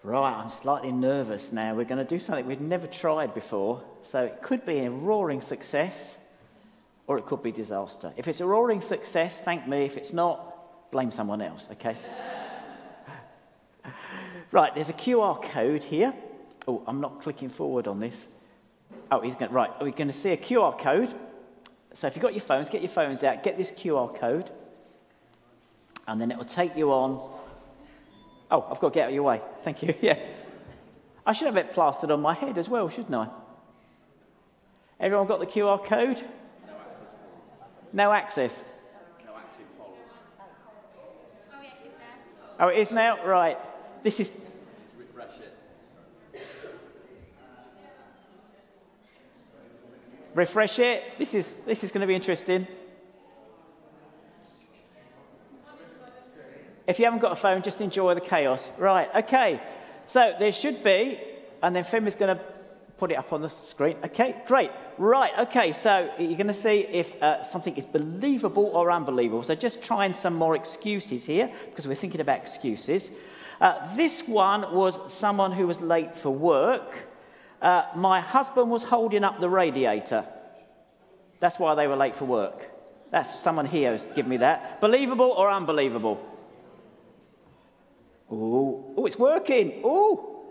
Right, I'm slightly nervous now. We're going to do something we've never tried before, so it could be a roaring success, or it could be disaster. If it's a roaring success, thank me. If it's not, blame someone else, okay? Right, there's a QR code here. Oh, I'm not clicking forward on this. Oh, right, we're going to see a QR code. So if you've got your phones, get your phones out, get this QR code, and then it will take you on. Oh, I've got to get out of your way. Thank you. Yeah. I should have it plastered on my head as well, shouldn't I? Everyone got the QR code? No access. No active polls. Oh, yeah, it is now. Oh, it is now? Right. This is... Refresh it. Refresh it. This is going to be interesting. If you haven't got a phone, just enjoy the chaos. Right, okay. So there should be, and then Femi's going to put it up on the screen. Okay, great. Right, okay, so you're going to see if something is believable or unbelievable. So just trying some more excuses here, because we're thinking about excuses. This one was someone who was late for work. My husband was holding up the radiator. That's why they were late for work. That's someone here who's given me that. Believable or unbelievable? Oh, it's working. Oh,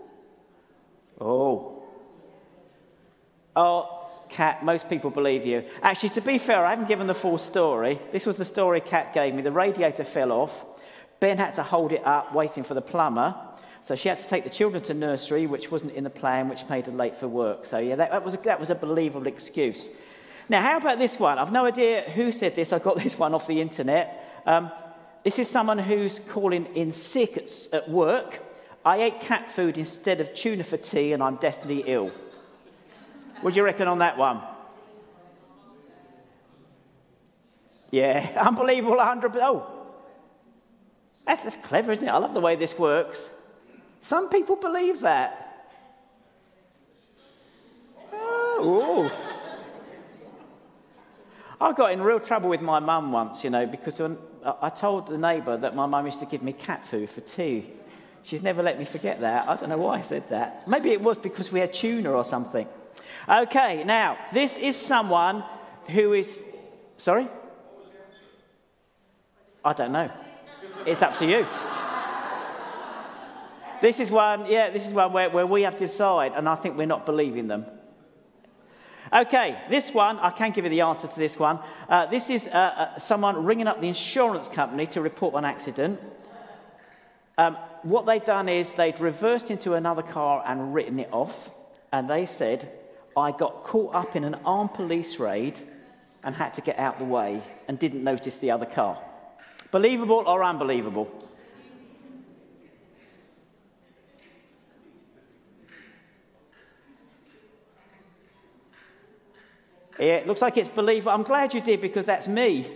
Kat, most people believe you. Actually, to be fair, I haven't given the full story. This was the story Kat gave me. The radiator fell off. Ben had to hold it up, waiting for the plumber. So she had to take the children to nursery, which wasn't in the plan, which made her late for work. So yeah, that was a believable excuse. Now, how about this one? I've no idea who said this. I got this one off the internet. This is someone who's calling in sick at work. I ate cat food instead of tuna for tea, and I'm deathly ill. What do you reckon on that one? Yeah, unbelievable, 100%. Oh, that's clever, isn't it? I love the way this works. Some people believe that. Oh. I got in real trouble with my mum once, because I told the neighbour that my mum used to give me cat food for tea. She's never let me forget that. I don't know why I said that. Maybe it was because we had tuna or something. Okay, now, this is someone who is... Sorry? I don't know. It's up to you. This is one where we have to decide, and I think we're not believing them. Okay, this one, I can give you the answer to this one. This is someone ringing up the insurance company to report an accident. What they'd done is they'd reversed into another car and written it off. And they said, I got caught up in an armed police raid and had to get out the way and didn't notice the other car. Believable or unbelievable? Yeah, it looks like it's believable. I'm glad you did, because that's me.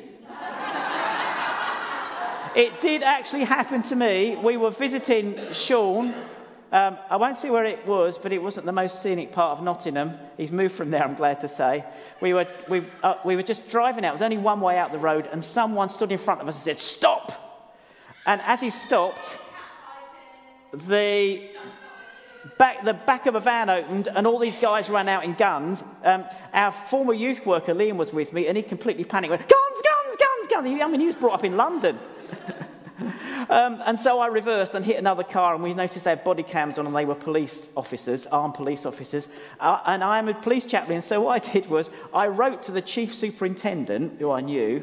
It did actually happen to me. We were visiting Sean. I won't say where it was, but it wasn't the most scenic part of Nottingham. He's moved from there, I'm glad to say. We were just driving out. It was only one way out the road, and someone stood in front of us and said, "Stop!" And as he stopped, the back of a van opened, and all these guys ran out in guns. Our former youth worker, Liam, was with me, and he completely panicked. Went, guns, guns, guns, guns. I mean, he was brought up in London. And so I reversed and hit another car, and we noticed they had body cams on, and they were police officers, armed police officers. And I am a police chaplain, so what I did was I wrote to the chief superintendent, who I knew,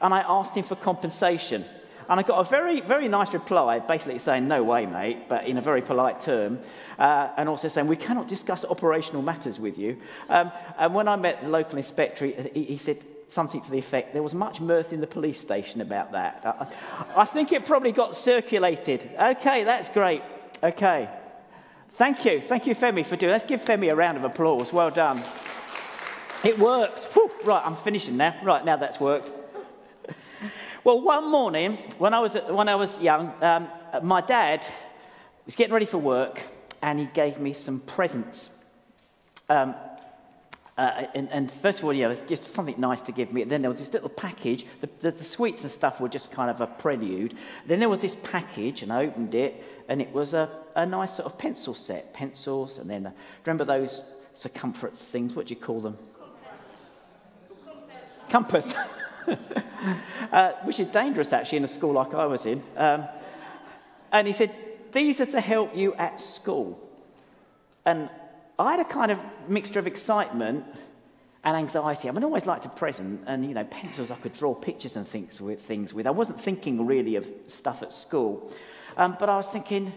and I asked him for compensation. And I got a very, very nice reply, basically saying, no way, mate, but in a very polite term, and also saying, we cannot discuss operational matters with you. And when I met the local inspector, he said something to the effect, there was much mirth in the police station about that. I think it probably got circulated. Okay, that's great. Okay. Thank you, Femi, for doing. Let's give Femi a round of applause. Well done. It worked. Whew. Right, I'm finishing now. Right, now that's worked. Well, one morning when I was young, my dad was getting ready for work, and he gave me some presents. And first of all, it was just something nice to give me. Then there was this little package. The sweets and stuff were just kind of a prelude. Then there was this package, and I opened it, and it was a nice sort of pencil set. Pencils, and then, remember those circumference things? What do you call them? Compass. Which is dangerous, actually, in a school like I was in. And he said, these are to help you at school. And I had a kind of mixture of excitement and anxiety. I mean, I always liked a present, and, pencils I could draw pictures and things with. I wasn't thinking really of stuff at school. But I was thinking,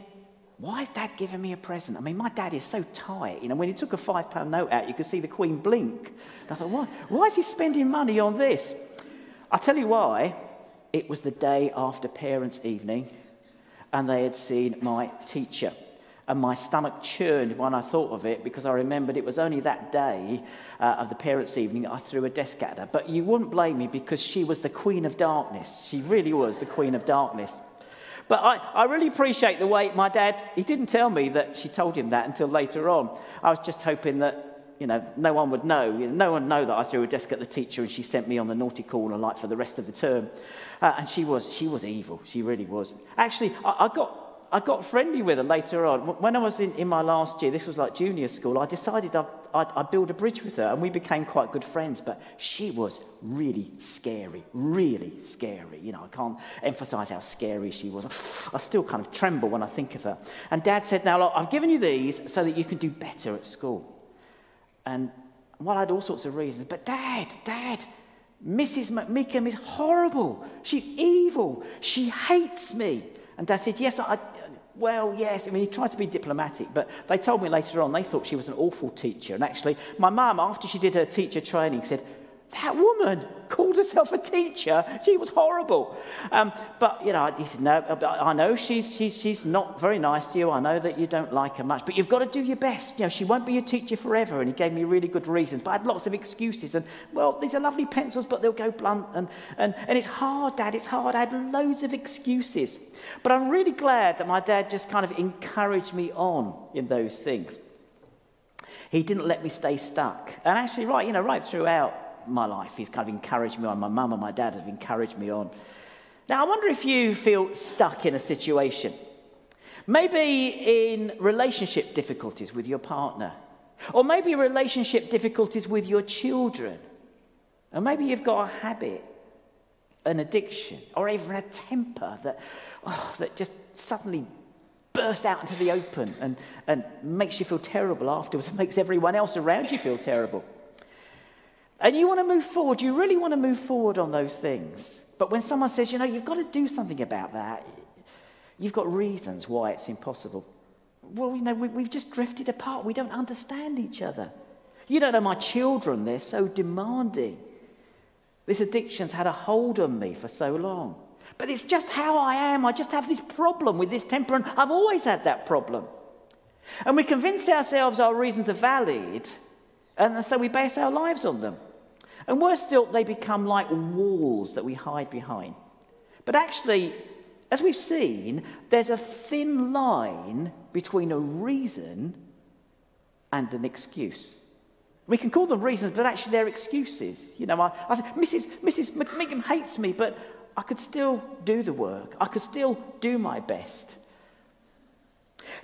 why is Dad giving me a present? I mean, my dad is so tight. When he took a £5 note out, you could see the Queen blink. And I thought, why is he spending money on this? I'll tell you why. It was the day after parents' evening, and they had seen my teacher. And my stomach churned when I thought of it, because I remembered it was only that day of the parents' evening that I threw a desk at her. But you wouldn't blame me, because she was the Queen of Darkness. She really was the Queen of Darkness. But I really appreciate the way my dad, he didn't tell me that she told him that until later on. I was just hoping that, no one would know. No one would know that I threw a desk at the teacher and she sent me on the naughty corner like for the rest of the term. And she was evil. She really was. Actually, I got friendly with her later on. When I was in my last year, this was like junior school, I decided I'd build a bridge with her, and we became quite good friends. But she was really scary, really scary. I can't emphasise how scary she was. I still kind of tremble when I think of her. And Dad said, now, look, I've given you these so that you can do better at school. And I had all sorts of reasons. But Dad, Mrs. McMeekum is horrible. She's evil. She hates me. And Dad said, yes, yes. I mean, he tried to be diplomatic, but they told me later on they thought she was an awful teacher. And actually, my mum, after she did her teacher training, said, that woman called herself a teacher. She was horrible. But, he said, no, I know she's not very nice to you. I know that you don't like her much, but you've got to do your best. She won't be your teacher forever. And he gave me really good reasons, but I had lots of excuses. And, well, these are lovely pencils, but they'll go blunt. And it's hard, Dad, it's hard. I had loads of excuses. But I'm really glad that my dad just kind of encouraged me on in those things. He didn't let me stay stuck. And actually, right throughout my life, he's kind of encouraged me on. My mum and my dad have encouraged me on. Now, I wonder if you feel stuck in a situation. Maybe in relationship difficulties with your partner. Or maybe relationship difficulties with your children. Or maybe you've got a habit, an addiction, or even a temper that just suddenly bursts out into the open and makes you feel terrible afterwards. It makes everyone else around you feel terrible. And you want to move forward. You really want to move forward on those things. But when someone says, you've got to do something about that, you've got reasons why it's impossible. Well, we've just drifted apart. We don't understand each other. You don't know my children. They're so demanding. This addiction's had a hold on me for so long. But it's just how I am. I just have this problem with this temper, and I've always had that problem. And we convince ourselves our reasons are valid, and so we base our lives on them. And worse still, they become like walls that we hide behind. But actually, as we've seen, there's a thin line between a reason and an excuse. We can call them reasons, but actually they're excuses. I said, Mrs. McMeekum hates me, but I could still do the work. I could still do my best.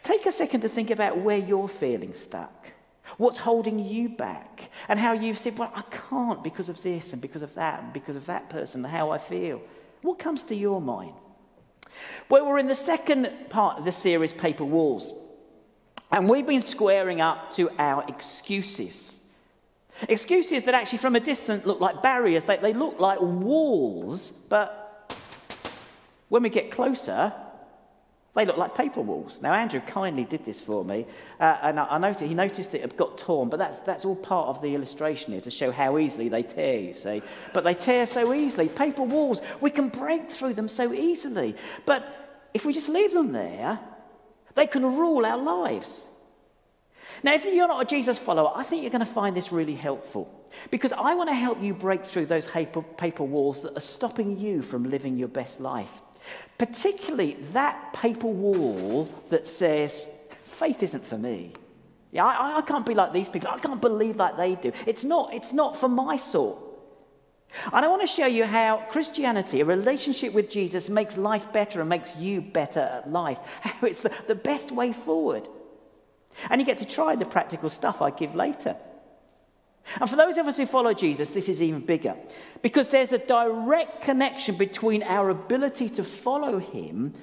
Take a second to think about where you're feeling stuck. What's holding you back? And how you've said, well, I can't because of this and because of that and because of that person and how I feel. What comes to your mind? Well, we're in the second part of the series, Paper Walls. And we've been squaring up to our excuses. Excuses that actually from a distance look like barriers. They look like walls, but When we get closer, they look like paper walls. Now, Andrew kindly did this for me, and I noticed, he noticed it had got torn, but that's all part of the illustration here to show how easily they tear, you see. But they tear so easily. Paper walls, we can break through them so easily. But if we just leave them there, they can rule our lives. Now, if you're not a Jesus follower, I think you're going to find this really helpful, because I want to help you break through those paper walls that are stopping you from living your best life. Particularly that paper wall that says, faith isn't for me. Yeah, I can't be like these people. I can't believe like they do. It's not for my sort. And I want to show you how Christianity, a relationship with Jesus, makes life better and makes you better at life. How it's the best way forward. And you get to try the practical stuff I give later. And for those of us who follow Jesus, this is even bigger, because there's a direct connection between our ability to follow him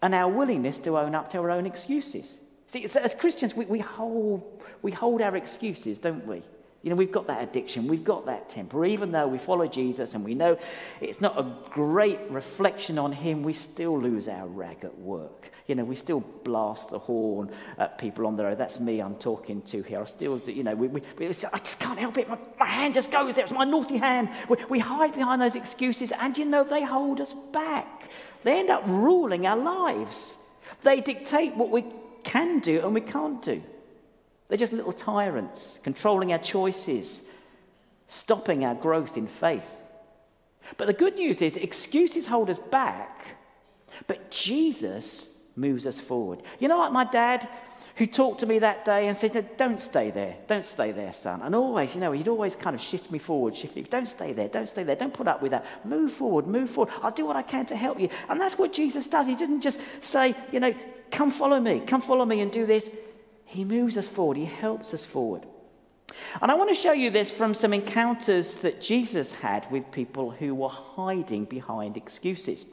and our willingness to own up to our own excuses. See, as Christians, we hold our excuses, don't we? You know, we've got that addiction, we've got that temper. Even though we follow Jesus and we know it's not a great reflection on him, we still lose our rag at work. You know, we still blast the horn at people on the road. That's me I'm talking to here. I still, you know, I just can't help it. My hand just goes there. It's my naughty hand. We hide behind those excuses, and you know, they hold us back. They end up ruling our lives. They dictate what we can do and we can't do. They're just little tyrants, controlling our choices, stopping our growth in faith. But the good news is excuses hold us back, but Jesus moves us forward. You know, like my dad, who talked to me that day and said, don't stay there, son. And always, you know, he'd always kind of shift me forward, don't stay there, don't put up with that. Move forward. I'll do what I can to help you. And that's what Jesus does. He didn't just say, you know, come follow me and do this. He moves us forward. He helps us forward. And I want to show you this from some encounters that Jesus had with people who were hiding behind excuses.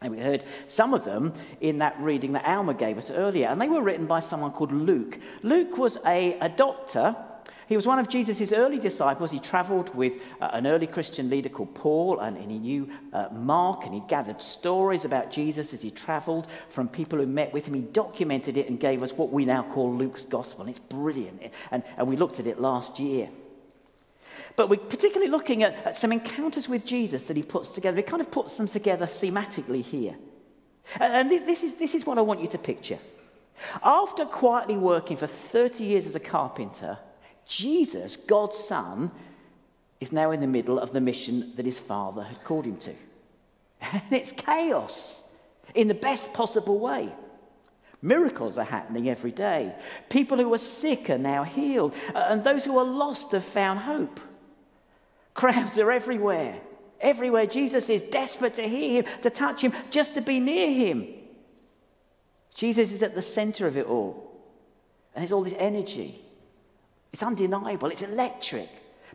And we heard some of them in that reading that Alma gave us earlier. And they were written by someone called Luke. Luke was a doctor. He was one of Jesus' early disciples. He travelled with an early Christian leader called Paul, and he knew Mark, and he gathered stories about Jesus as he travelled from people who met with him. He documented it and gave us what we now call Luke's Gospel. And it's brilliant. And we looked at it last year. But we're particularly looking at some encounters with Jesus that he puts together. He kind of puts them together thematically here. And this is what I want you to picture. After quietly working for 30 years as a carpenter, Jesus, God's Son, is now in the middle of the mission that his Father had called him to. And it's chaos in the best possible way. Miracles are happening every day. People who are sick are now healed. And those who are lost have found hope. Crowds are everywhere. Everywhere. Jesus is desperate to hear him, to touch him, just to be near him. Jesus is at the center of it all. And there's all this energy. It's undeniable. It's electric.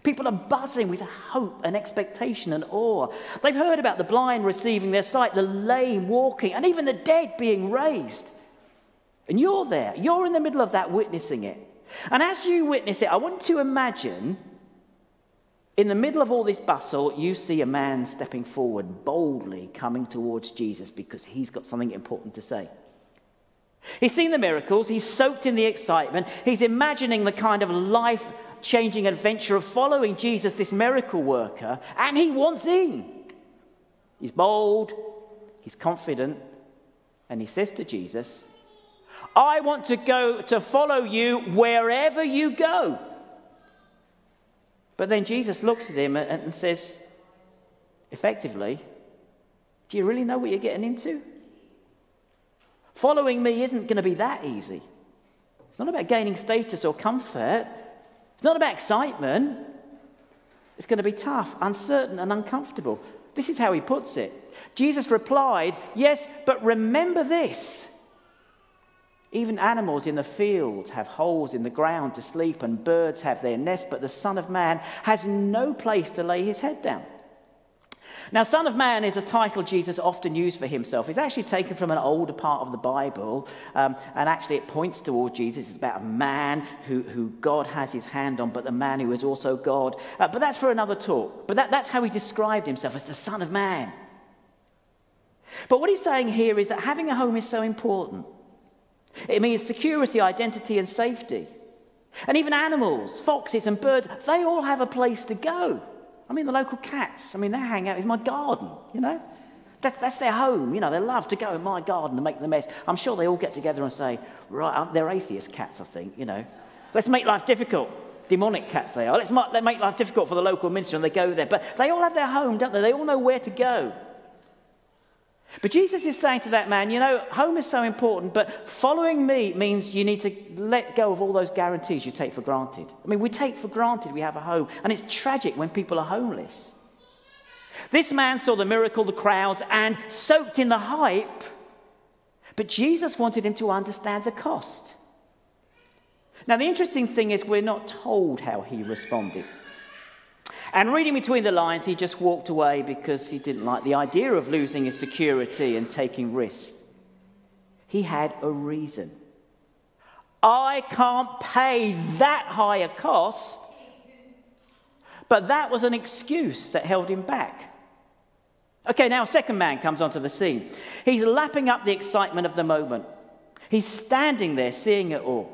People are buzzing with hope and expectation and awe. They've heard about the blind receiving their sight, the lame walking, and even the dead being raised. And you're there. You're in the middle of that, witnessing it. And as you witness it, I want you to imagine, in the middle of all this bustle, you see a man stepping forward, boldly coming towards Jesus because he's got something important to say. He's seen the miracles. He's soaked in the excitement. He's imagining the kind of life-changing adventure of following Jesus, this miracle worker, and he wants in. He's bold. He's confident. And he says to Jesus, I want to go to follow you wherever you go. But then Jesus looks at him and says, effectively, do you really know what you're getting into? Following me isn't going to be that easy. It's not about gaining status or comfort. It's not about excitement. It's going to be tough, uncertain, and uncomfortable. This is how he puts it. Jesus replied, yes, but remember this. Even animals in the field have holes in the ground to sleep, and birds have their nests, but the Son of Man has no place to lay his head down. Now, Son of Man is a title Jesus often used for himself. It's actually taken from an older part of the Bible, and actually it points toward Jesus. It's about a man who God has his hand on, but the man who is also God. But that's for another talk. But that's how he described himself, as the Son of Man. But what he's saying here is that having a home is so important. It means security, identity, and safety. And even animals, foxes and birds, they all have a place to go. I mean, the local cats, they hang out in my garden, That's their home, they love to go in my garden and make the mess. I'm sure they all get together and say, right, they're atheist cats, I think, Let's make life difficult. Demonic cats they are. Let's make life difficult for the local minister, and they go there. But they all have their home, don't they? They all know where to go. But Jesus is saying to that man, home is so important, but following me means you need to let go of all those guarantees you take for granted. We take for granted we have a home, and it's tragic when people are homeless. This man saw the miracle, the crowds, and soaked in the hype, but Jesus wanted him to understand the cost. Now, the interesting thing is we're not told how he responded. And reading between the lines, he just walked away because he didn't like the idea of losing his security and taking risks. He had a reason. I can't pay that high a cost. But that was an excuse that held him back. Okay, now a second man comes onto the scene. He's lapping up the excitement of the moment. He's standing there seeing it all.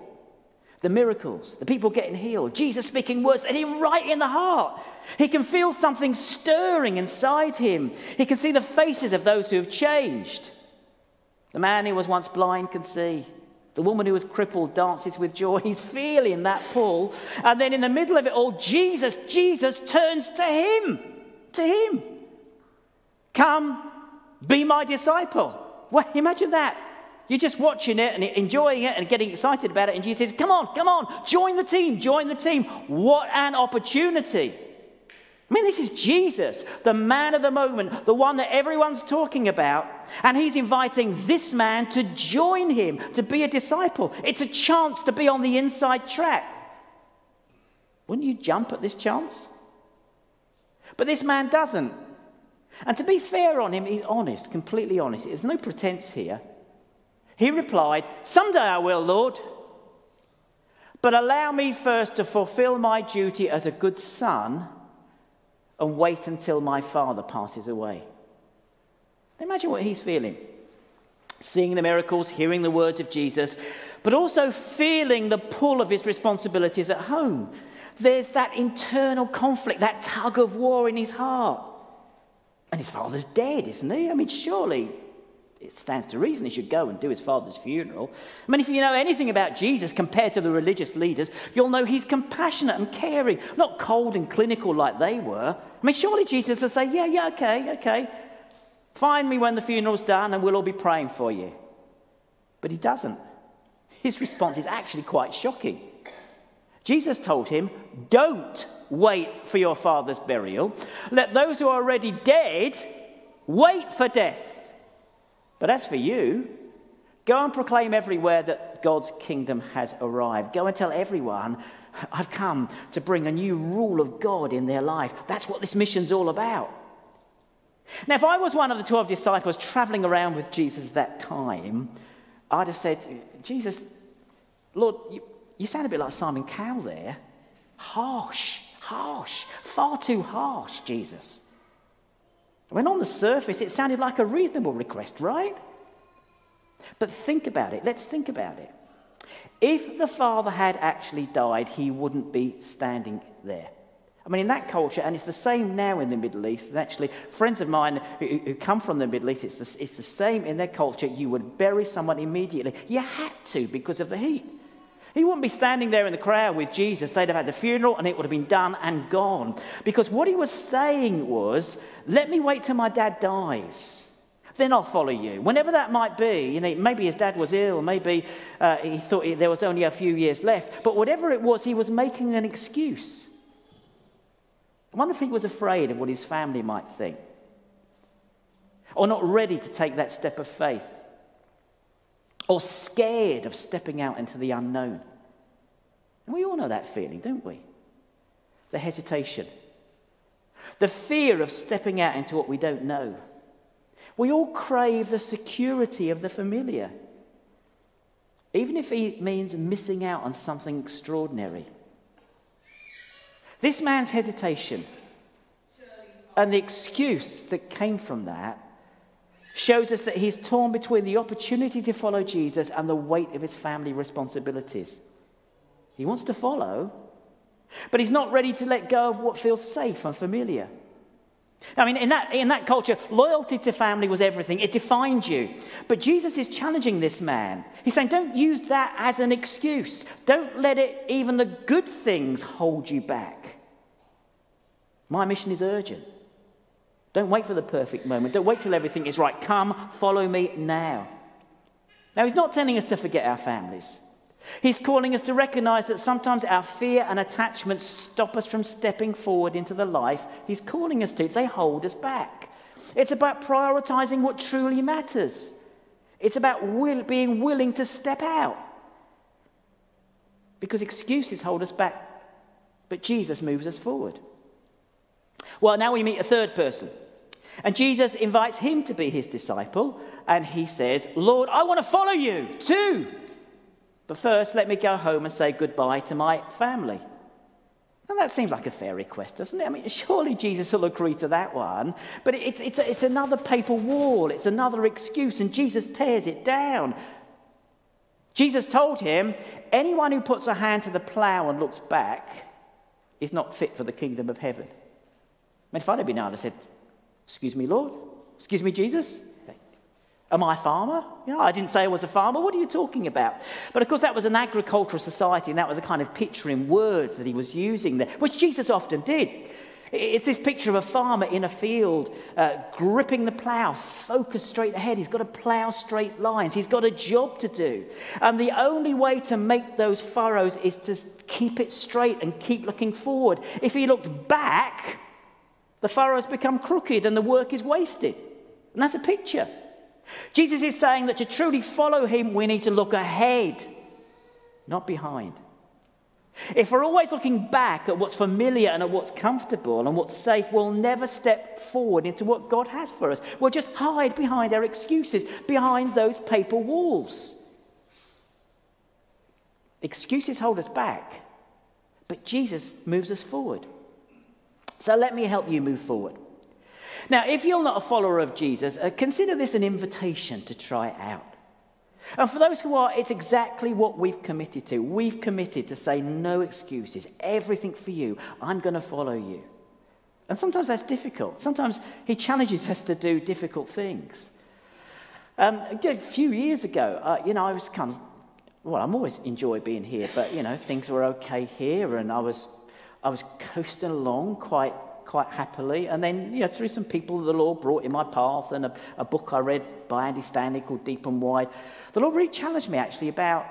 The miracles, the people getting healed, Jesus speaking words that hit him right in the heart. He can feel something stirring inside him. He can see the faces of those who have changed. The man who was once blind can see. The woman who was crippled dances with joy. He's feeling that pull. And then in the middle of it all, Jesus turns to him. Come, be my disciple. Well, imagine that. You're just watching it and enjoying it and getting excited about it. And Jesus says, come on, join the team. What an opportunity. This is Jesus, the man of the moment, the one that everyone's talking about. And he's inviting this man to join him, to be a disciple. It's a chance to be on the inside track. Wouldn't you jump at this chance? But this man doesn't. And to be fair on him, he's honest, completely honest. There's no pretense here. He replied, someday I will, Lord. But allow me first to fulfill my duty as a good son and wait until my father passes away. Imagine what he's feeling. Seeing the miracles, hearing the words of Jesus, but also feeling the pull of his responsibilities at home. There's that internal conflict, that tug of war in his heart. And his father's dead, isn't he? Surely it stands to reason he should go and do his father's funeral. If you know anything about Jesus compared to the religious leaders, you'll know he's compassionate and caring, not cold and clinical like they were. Surely Jesus will say, yeah, okay. Find me when the funeral's done and we'll all be praying for you. But he doesn't. His response is actually quite shocking. Jesus told him, don't wait for your father's burial. Let those who are already dead wait for death. But as for you, go and proclaim everywhere that God's kingdom has arrived. Go and tell everyone, I've come to bring a new rule of God in their life. That's what this mission's all about. Now, if I was one of the 12 disciples traveling around with Jesus at that time, I'd have said, Jesus, Lord, you sound a bit like Simon Cowell there. Harsh, far too harsh, Jesus. On the surface, it sounded like a reasonable request, right? But think about it. Let's think about it. If the father had actually died, he wouldn't be standing there. In that culture, and it's the same now in the Middle East, and actually friends of mine who come from the Middle East, it's the same in their culture. You would bury someone immediately. You had to because of the heat. He wouldn't be standing there in the crowd with Jesus. They'd have had the funeral and it would have been done and gone. Because what he was saying was, let me wait till my dad dies. Then I'll follow you. Whenever that might be. Maybe his dad was ill. Maybe he thought there was only a few years left. But whatever it was, he was making an excuse. I wonder if he was afraid of what his family might think. Or not ready to take that step of faith. Or scared of stepping out into the unknown. And we all know that feeling, don't we? The hesitation. The fear of stepping out into what we don't know. We all crave the security of the familiar. Even if it means missing out on something extraordinary. This man's hesitation and the excuse that came from that shows us that he's torn between the opportunity to follow Jesus and the weight of his family responsibilities. He wants to follow, but he's not ready to let go of what feels safe and familiar. I mean, in that culture, loyalty to family was everything. It defined you. But Jesus is challenging this man. He's saying, don't use that as an excuse. Don't let even the good things hold you back. My mission is urgent. Don't wait for the perfect moment. Don't wait till everything is right. Come, follow me now. Now, he's not telling us to forget our families. He's calling us to recognize that sometimes our fear and attachment stop us from stepping forward into the life he's calling us to. They hold us back. It's about prioritizing what truly matters. It's about being willing to step out. Because excuses hold us back, but Jesus moves us forward. Well, now we meet a third person. And Jesus invites him to be his disciple. And he says, Lord, I want to follow you too. But first, let me go home and say goodbye to my family. And that seems like a fair request, doesn't it? I mean, surely Jesus will agree to that one. But it's another paper wall. It's another excuse. And Jesus tears it down. Jesus told him, anyone who puts a hand to the plough and looks back is not fit for the kingdom of heaven. I mean, if I'd have been out, I'd have said, excuse me, Lord? Excuse me, Jesus? Am I a farmer? You know, I didn't say I was a farmer. What are you talking about? But of course, that was an agricultural society, and that was a kind of picture in words that he was using there, which Jesus often did. It's this picture of a farmer in a field, gripping the plough, focused straight ahead. He's got to plough straight lines. He's got a job to do. And the only way to make those furrows is to keep it straight and keep looking forward. If he looked back, the furrows become crooked and the work is wasted. And that's a picture. Jesus is saying that to truly follow him, we need to look ahead, not behind. If we're always looking back at what's familiar and at what's comfortable and what's safe, we'll never step forward into what God has for us. We'll just hide behind our excuses, behind those paper walls. Excuses hold us back, but Jesus moves us forward. So let me help you move forward. Now, if you're not a follower of Jesus, consider this an invitation to try it out. And for those who are, it's exactly what we've committed to. We've committed to say no excuses, everything for you. I'm going to follow you. And sometimes that's difficult. Sometimes he challenges us to do difficult things. A few years ago, I was I'm always enjoy being here, but, things were okay here, and I was coasting along quite happily, and then through some people the Lord brought in my path, and a book I read by Andy Stanley called Deep and Wide, the Lord really challenged me actually about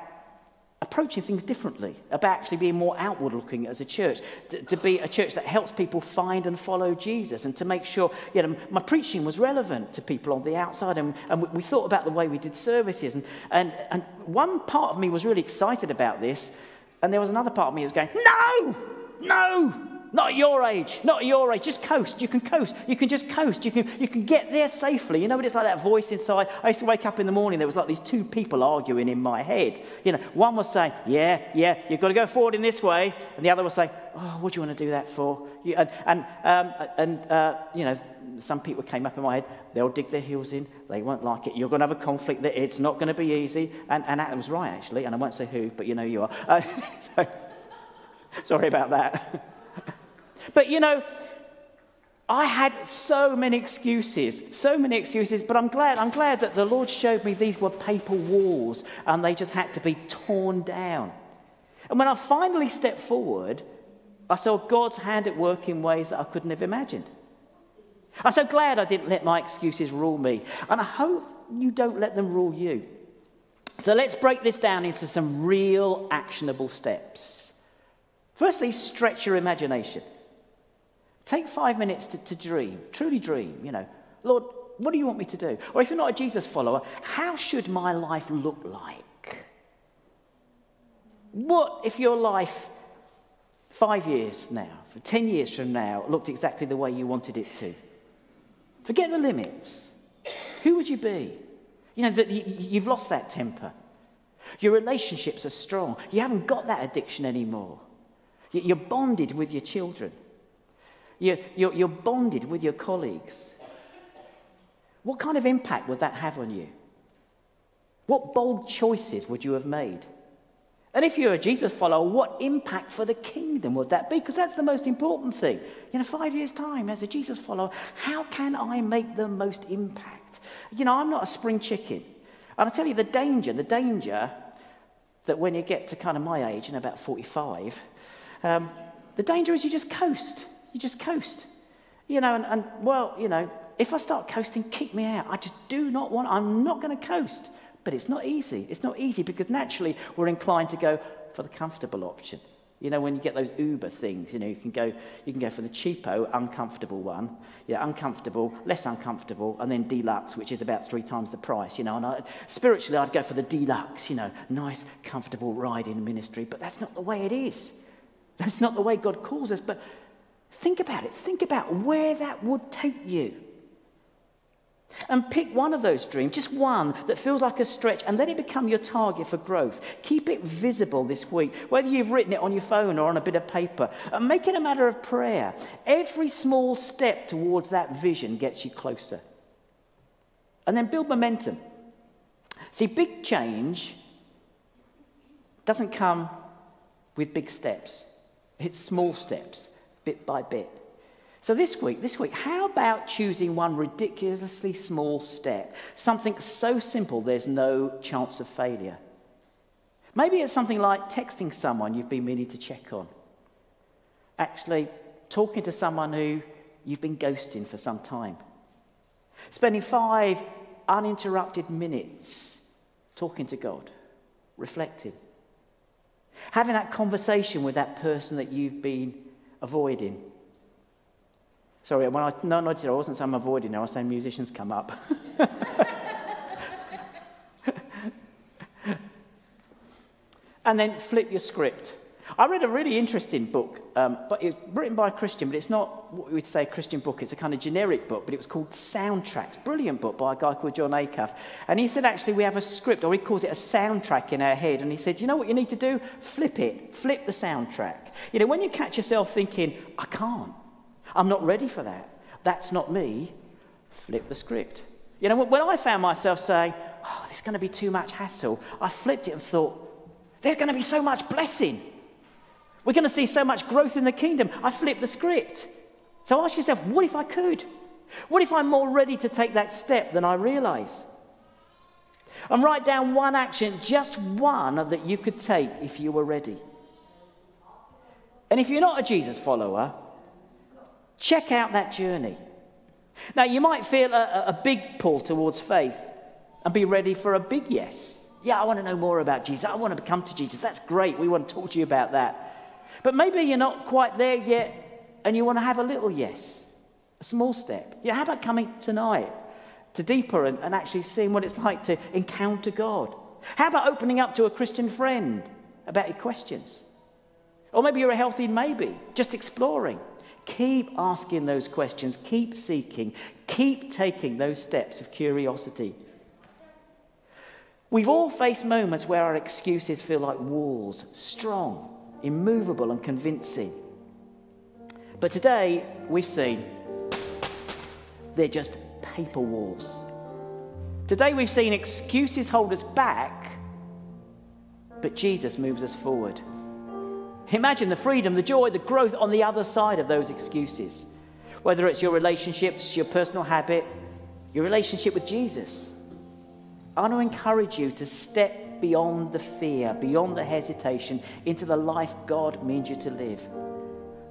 approaching things differently, about actually being more outward looking as a church, to be a church that helps people find and follow Jesus, and to make sure my preaching was relevant to people on the outside, and we thought about the way we did services, and one part of me was really excited about this, and there was another part of me that was going, no, not at your age, just coast. You can coast, you can just coast, you can get there safely. But it's like that voice inside. I used to wake up in the morning, there was like these two people arguing in my head. One was saying, yeah, you've got to go forward in this way, and the other was saying, oh, what do you want to do that for? Some people came up in my head, they'll dig their heels in, they won't like it, you're going to have a conflict, that it's not going to be easy, and that was right actually, and I won't say who, but you are. So, sorry about that. But I had so many excuses, but I'm glad that the Lord showed me these were paper walls and they just had to be torn down. And when I finally stepped forward, I saw God's hand at work in ways that I couldn't have imagined. I'm so glad I didn't let my excuses rule me, and I hope you don't let them rule you. So let's break this down into some real actionable steps. Firstly, stretch your imagination. Take 5 minutes to dream, truly dream, Lord, what do you want me to do? Or if you're not a Jesus follower, how should my life look like? What if your life 5 years now, for 10 years from now, looked exactly the way you wanted it to? Forget the limits. Who would you be? That you've lost that temper. Your relationships are strong. You haven't got that addiction anymore. You're bonded with your children. You're bonded with your colleagues. What kind of impact would that have on you? What bold choices would you have made? And if you're a Jesus follower, what impact for the kingdom would that be? Because that's the most important thing. 5 years' time as a Jesus follower, how can I make the most impact? I'm not a spring chicken. And I tell you, the danger that when you get to kind of my age, about 45, the danger is you just coast. You just coast. If I start coasting, kick me out. I just I'm not going to coast. But it's not easy. It's not easy because naturally we're inclined to go for the comfortable option. When you get those Uber things, you can go for the cheapo, uncomfortable one. Uncomfortable, less uncomfortable, and then deluxe, which is about 3 times the price. And spiritually, I'd go for the deluxe. Nice, comfortable ride in ministry. But that's not the way it is. That's not the way God calls us. But think about it. Think about where that would take you. And pick one of those dreams, just one that feels like a stretch, and let it become your target for growth. Keep it visible this week, whether you've written it on your phone or on a bit of paper. And make it a matter of prayer. Every small step towards that vision gets you closer. And then build momentum. See, big change doesn't come with big steps. It's small steps, bit by bit. So this week, how about choosing one ridiculously small step? Something so simple there's no chance of failure. Maybe it's something like texting someone you've been meaning to check on. Actually, talking to someone who you've been ghosting for some time. Spending 5 uninterrupted minutes talking to God, reflecting. Having that conversation with that person that you've been avoiding. Sorry, when I wasn't saying I'm avoiding now, I was saying musicians come up. And then flip your script. I read a really interesting book, but it's written by a Christian, but it's not what we would say a Christian book. It's a kind of generic book, but it was called Soundtracks. Brilliant book by a guy called John Acuff. And he said, actually, we have a script, or he calls it a soundtrack in our head. And he said, you know what you need to do? Flip it. Flip the soundtrack. When you catch yourself thinking, I can't. I'm not ready for that. That's not me. Flip the script. When I found myself saying, there's going to be too much hassle, I flipped it and thought, there's going to be so much blessing. We're going to see so much growth in the kingdom. I flipped the script. So ask yourself, what if I could? What if I'm more ready to take that step than I realise? And write down one action, just one, that you could take if you were ready. And if you're not a Jesus follower, check out that journey. Now, you might feel a big pull towards faith and be ready for a big yes. Yeah, I want to know more about Jesus. I want to come to Jesus. That's great. We want to talk to you about that. But maybe you're not quite there yet and you want to have a little yes, a small step. How about coming tonight to deeper and actually seeing what it's like to encounter God? How about opening up to a Christian friend about your questions? Or maybe you're a healthy maybe, just exploring. Keep asking those questions, keep seeking, keep taking those steps of curiosity. We've all faced moments where our excuses feel like walls, strong, immovable and convincing. But today we've seen they're just paper walls. Today we've seen excuses hold us back, but Jesus moves us forward. Imagine the freedom, the joy, the growth on the other side of those excuses. Whether it's your relationships, your personal habit, your relationship with Jesus. I want to encourage you to step beyond the fear, beyond the hesitation, into the life God means you to live.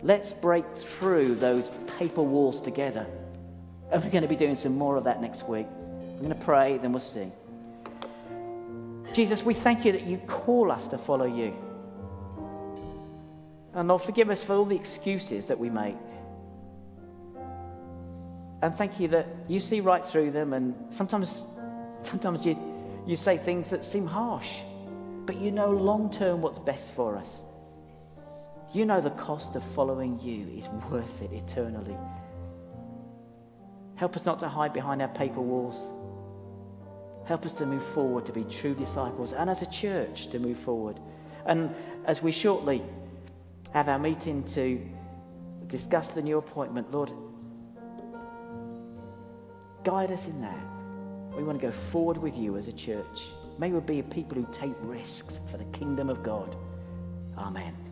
Let's break through those paper walls together. And we're going to be doing some more of that next week. I'm going to pray, then we'll sing. Jesus, we thank you that you call us to follow you. And Lord, forgive us for all the excuses that we make. And thank you that you see right through them, and sometimes you say things that seem harsh, but you know long-term what's best for us. You know the cost of following you is worth it eternally. Help us not to hide behind our paper walls. Help us to move forward, to be true disciples, and as a church to move forward. And as we shortly have our meeting to discuss the new appointment, Lord, Guide us in that. We want to go forward with you as a church. May we be a people who take risks for the kingdom of God. Amen.